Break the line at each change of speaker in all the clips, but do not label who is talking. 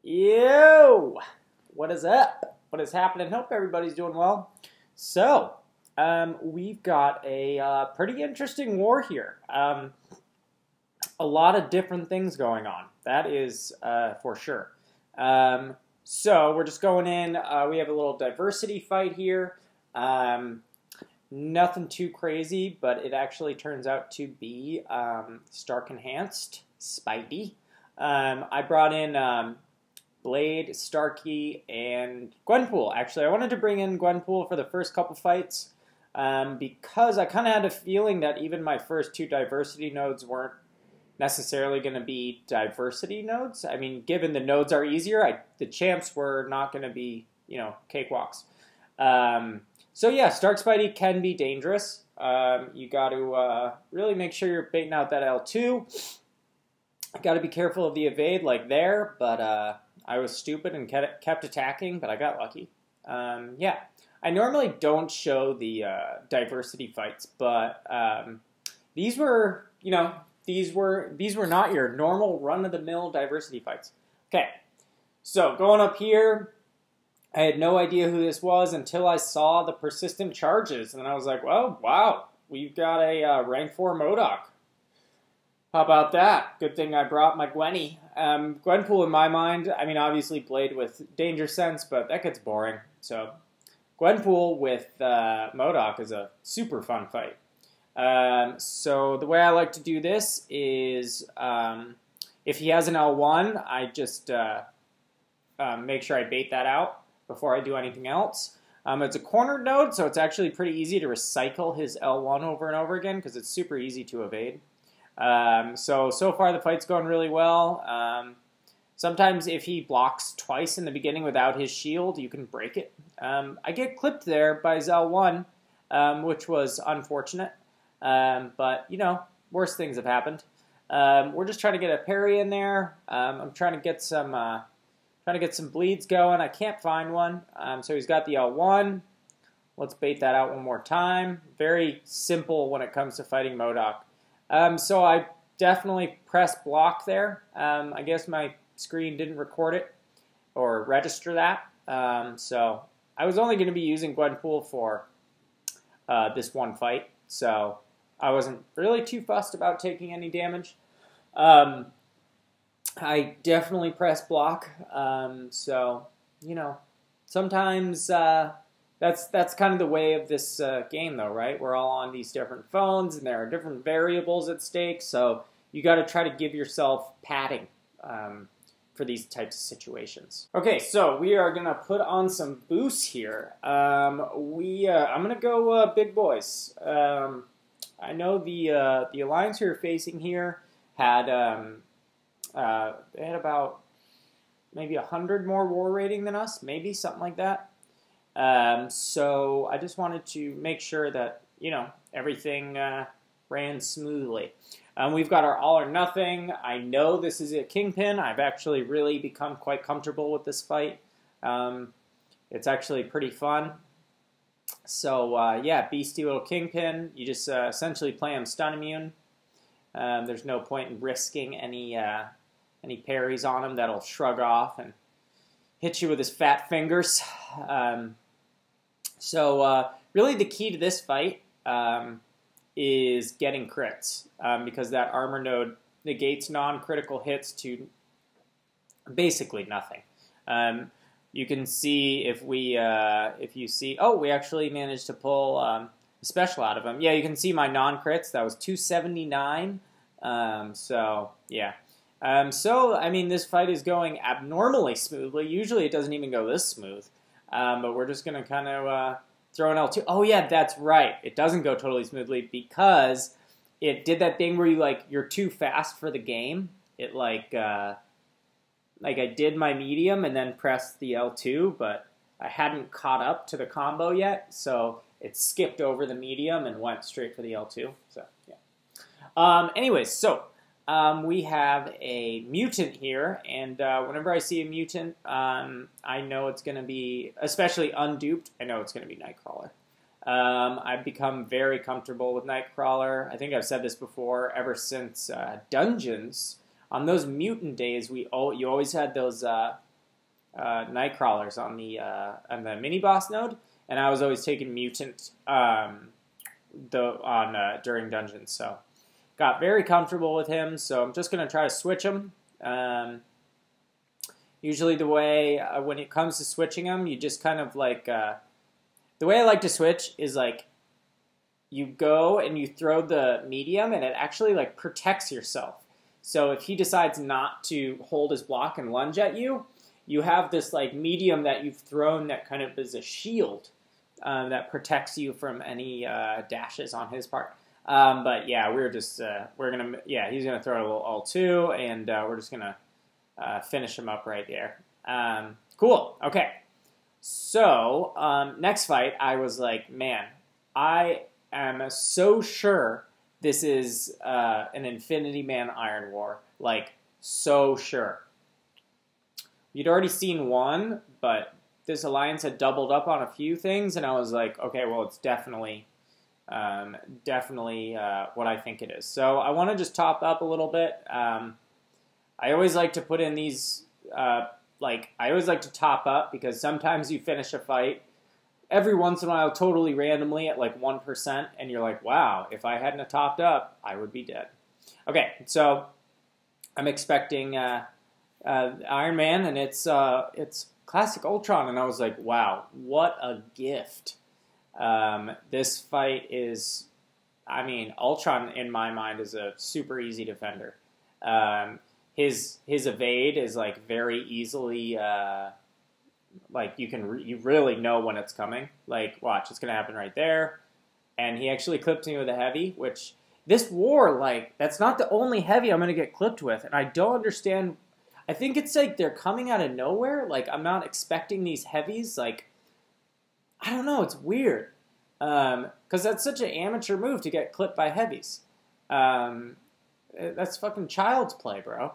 Yo! What is up? What is happening? Hope everybody's doing well. So, we've got a pretty interesting war here. A lot of different things going on. That is for sure. So, we're just going in. We have a little diversity fight here. Nothing too crazy, but it actually turns out to be Stark Enhanced Spidey. I brought in Blade, Starkey, and Gwenpool. Actually, I wanted to bring in Gwenpool for the first couple fights because I kind of had a feeling that even my first two diversity nodes weren't necessarily going to be diversity nodes. I mean, given the nodes are easier, the champs were not going to be, cakewalks. So yeah, Stark Spidey can be dangerous. You got to really make sure you're baiting out that L2. Got to be careful of the evade like there, but I was stupid and kept attacking, but I got lucky. Yeah, I normally don't show the diversity fights, but these were, these were not your normal run-of-the-mill diversity fights. Okay, so going up here, I had no idea who this was until I saw the persistent charges, and I was like, well, wow, we've got a rank 4 M.O.D.O.K. How about that? Good thing I brought my Gwenny. Gwenpool, in my mind, I mean, obviously Blade with Danger Sense, but that gets boring. So, Gwenpool with M.O.D.O.K. is a super fun fight. So, the way I like to do this is, if he has an L1, I just make sure I bait that out before I do anything else. It's a cornered node, so it's actually pretty easy to recycle his L1 over and over again, because it's super easy to evade. So far the fight's going really well. Sometimes if he blocks twice in the beginning without his shield, you can break it. I get clipped there by L1, which was unfortunate. But, worse things have happened. We're just trying to get a parry in there. I'm trying to get some bleeds going. I can't find one. So he's got the L1. Let's bait that out one more time. Very simple when it comes to fighting M.O.D.O.K. So I definitely pressed block there. I guess my screen didn't record it or register that. So I was only going to be using Gwenpool for this one fight, so I wasn't really too fussed about taking any damage. I definitely pressed block, so, sometimes that's kind of the way of this game, though, right? We're all on these different phones, and there are different variables at stake, so you got to try to give yourself padding for these types of situations. Okay, so we are going to put on some boosts here. I'm going to go big boys. I know the alliance we were facing here had they had about maybe 100 more war rating than us, maybe something like that. So I just wanted to make sure that, everything ran smoothly. We've got our all or nothing. I know this is a Kingpin. I've actually really become quite comfortable with this fight. It's actually pretty fun. So, yeah, beastie little Kingpin. You just essentially play him stun immune. There's no point in risking any parries on him that'll shrug off and hit you with his fat fingers. So really the key to this fight is getting crits, because that armor node negates non-critical hits to basically nothing. You can see if you see, oh, we actually managed to pull a special out of him. Yeah, you can see my non-crits. That was 279. So, yeah. So, I mean, this fight is going abnormally smoothly. Usually it doesn't even go this smooth. But we're just going to kind of throw an L2. Oh, yeah, that's right. It doesn't go totally smoothly because it did that thing where you're too fast for the game. It, I did my medium and then pressed the L2, but I hadn't caught up to the combo yet, so it skipped over the medium and went straight for the L2. So, yeah. Anyways, so we have a mutant here, and whenever I see a mutant, I know it's going to be, especially unduped, I know it's going to be Nightcrawler. I've become very comfortable with Nightcrawler. I think I've said this before, ever since Dungeons. On those mutant days, you always had those Nightcrawlers on the mini boss node, and I was always taking mutant during dungeons. So got very comfortable with him. So I'm just gonna try to switch him. Usually the way when it comes to switching him, you just kind of like the way I like to switch is like you go and you throw the medium, and it actually like protects yourself. So if he decides not to hold his block and lunge at you, you have this like medium that you've thrown that kind of is a shield that protects you from any dashes on his part. But yeah, he's gonna throw a little L2, and we're just gonna finish him up right there. Cool. Okay. So next fight, I was like, man, I am so sure this is an Infinity Man Iron War. Like, so sure. You'd already seen one, but this alliance had doubled up on a few things, and I was like, okay, well, it's definitely what I think it is. So I want to just top up a little bit. I always like to put in these, I always like to top up, because sometimes you finish a fight every once in a while totally randomly at like 1%, and you're like, wow, if I hadn't have topped up, I would be dead. Okay, so I'm expecting Iron Man, and it's classic Ultron, and I was like, wow, what a gift. This fight is, I mean, Ultron in my mind is a super easy defender. His evade is like very easily, like you really know when it's coming. Like, watch, it's gonna happen right there. And he actually clipped me with a heavy, which this war, like, that's not the only heavy I'm gonna get clipped with, and I don't understand. I think it's like they're coming out of nowhere. Like, I'm not expecting these heavies. Like, I don't know, it's weird. Because that's such an amateur move to get clipped by heavies. That's fucking child's play, bro.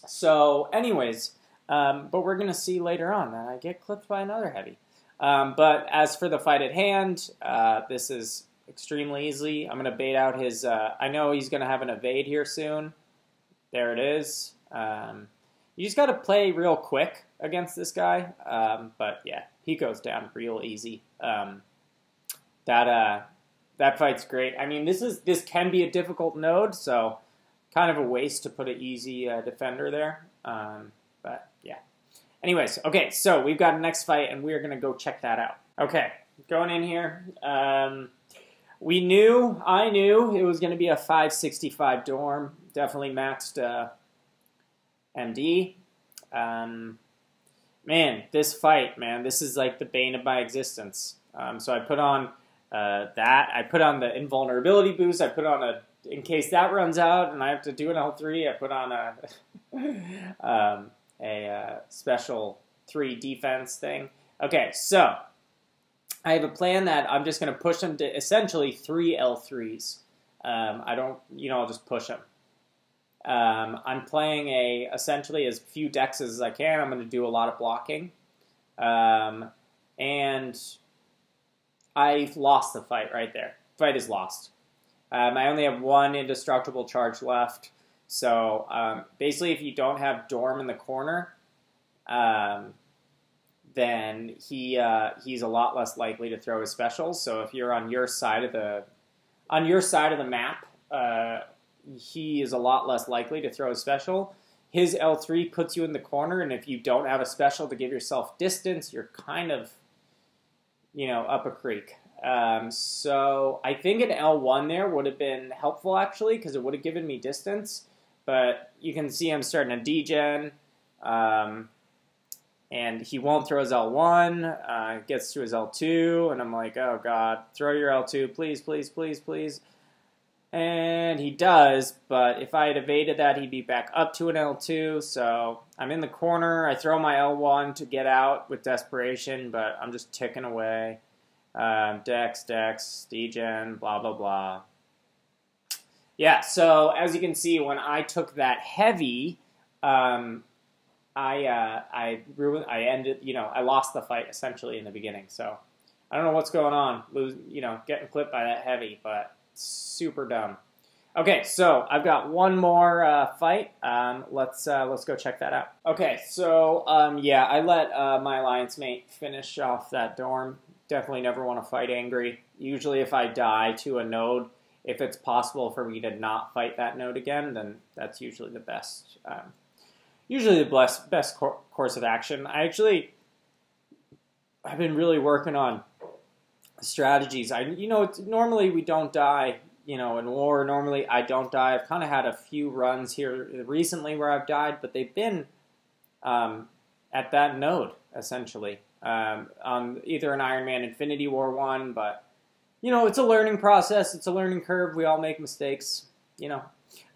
So, anyways, but we're going to see later on that I get clipped by another heavy. But as for the fight at hand, this is extremely easy. I'm going to bait out his, I know he's going to have an evade here soon. There it is. You just got to play real quick against this guy. But yeah, he goes down real easy. That fight's great. I mean, this can be a difficult node, so kind of a waste to put an easy defender there. But yeah. Anyways, okay, so we've got a next fight, and we're gonna go check that out. Okay, going in here. I knew it was gonna be a 565 Dorm. Definitely maxed MD. Man, this fight, man, this is like the bane of my existence. So I put on that. I put on the invulnerability boost. I put on in case that runs out and I have to do an L3, I put on a special 3 defense thing. Okay, so I have a plan that I'm just going to push them to essentially 3 L3s. I'll just push them. I'm playing essentially as few decks as I can. I'm going to do a lot of blocking. And I've lost the fight right there. Fight is lost. I only have 1 indestructible charge left. So basically, if you don't have Dorm in the corner, then he's a lot less likely to throw his specials. So if you're on your side of the map, he is a lot less likely to throw a special. His L3 puts you in the corner, and if you don't have a special to give yourself distance, you're kind of, up a creek. So I think an L1 there would have been helpful, actually, because it would have given me distance. But you can see I'm starting a degen, and he won't throw his L1, gets to his L2, and I'm like, oh god, throw your L2, please, please, please, please. And he does, but if I had evaded that, he'd be back up to an L2, so I'm in the corner. I throw my L1 to get out with desperation, but I'm just ticking away. Dex, degen, blah, blah, blah. Yeah, so as you can see, when I took that heavy, I lost the fight essentially in the beginning. So I don't know what's going on, getting clipped by that heavy, but super dumb. Okay, so I've got one more fight. Let's go check that out. Okay, so yeah, I let my alliance mate finish off that dorm. Definitely never want to fight angry. Usually, if I die to a node, if it's possible for me to not fight that node again, then that's usually the best. Usually the best course of action. I've been really working on strategies. Normally we don't die. In war, normally I don't die. I've kind of had a few runs here recently where I've died, but they've been at that node, essentially. On either an Iron Man Infinity War one, but, it's a learning process. It's a learning curve. We all make mistakes,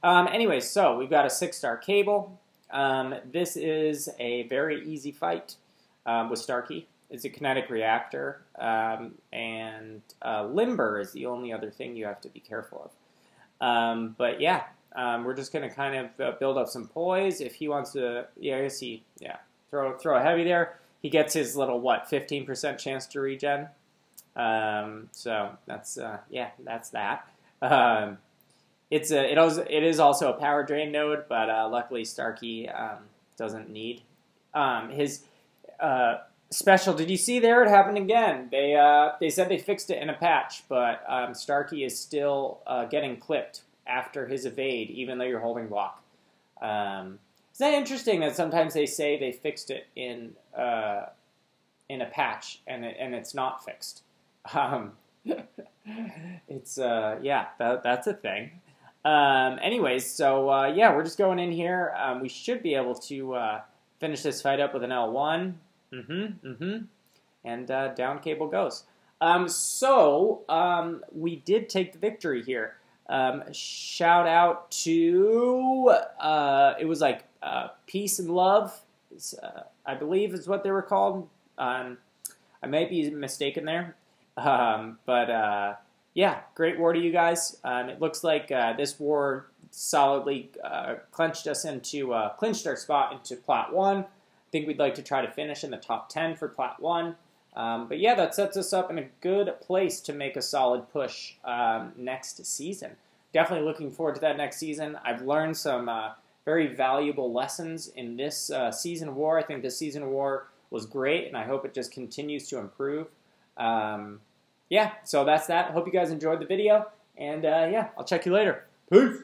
Anyways, so we've got a 6-star Cable. This is a very easy fight with Starkey. It's a kinetic reactor, and Limber is the only other thing you have to be careful of. But yeah, we're just going to kind of build up some poise. If he wants to, throw a heavy there. He gets his little, 15% chance to regen. So that's, that's that. It is also a power drain node, but luckily Starkey doesn't need his special. Did you see there? It happened again. They said they fixed it in a patch, but Starkey is still getting clipped after his evade, even though you're holding block. Isn't that interesting that sometimes they say they fixed it in a patch and it's not fixed? It's that's a thing. Anyways, so yeah, we're just going in here. We should be able to finish this fight up with an L1. And down Cable goes. We did take the victory here. Shout out to, it was like Peace and Love, I believe is what they were called. I might be mistaken there. Yeah, great war to you guys. It looks like this war solidly clinched our spot into Plat 1. I think we'd like to try to finish in the top 10 for Plat 1. But yeah, that sets us up in a good place to make a solid push next season. Definitely looking forward to that next season. I've learned some very valuable lessons in this season of war. I think this season of war was great, and I hope it just continues to improve. Yeah, so that's that. Hope you guys enjoyed the video, and yeah, I'll check you later. Peace!